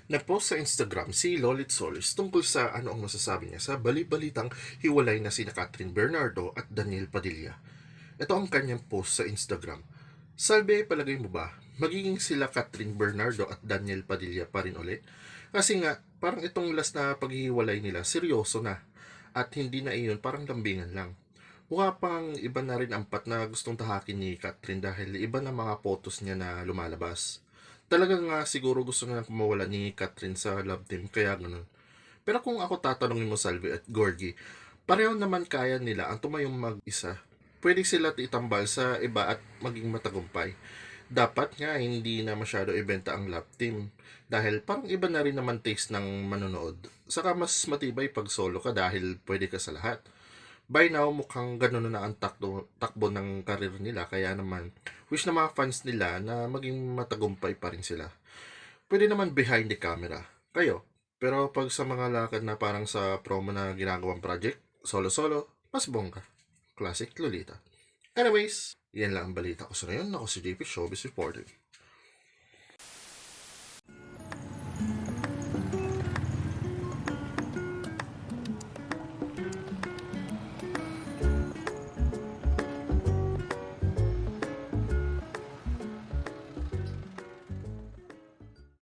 Nagpost sa Instagram si Lolit Solis tungkol sa ano ang masasabi niya sa bali-balitang hiwalay na sina Catherine Bernardo at Daniel Padilla. Ito ang kanyang post sa Instagram. Salve, palagay mo ba, magiging sila Catherine Bernardo at Daniel Padilla pa rin ulit? Kasi nga, parang itong last na paghihiwalay nila, seryoso na. At hindi na iyon, parang lambingan lang. Mukha pang iba na rin ang pat na gustong tahakin ni Catherine dahil iba na mga photos niya na lumalabas. Talagang nga siguro gusto na kumawala ni Catherine sa love team, kaya ganun. Pero kung ako tatanungin mo, Salvi at Gorgie, pareho naman kaya nila ang tumayong mag-isa. Pwede sila itambal sa iba at maging matagumpay. Dapat nga hindi na masyado ibenta ang love team dahil parang iba na rin naman taste ng manonood. Saka mas matibay pag solo ka dahil pwede ka sa lahat. By now, mukhang ganun na ang takbo ng karir nila. Kaya naman, wish na mga fans nila na maging matagumpay pa rin sila. Pwede naman behind the camera. Kayo. Pero pag sa mga lakad na parang sa promo na ginagawang project, solo-solo, mas bongga. Classic Lolita. Anyways, yan lang ang balita ko sa ngayon. Ako si JP Showbiz Reporter.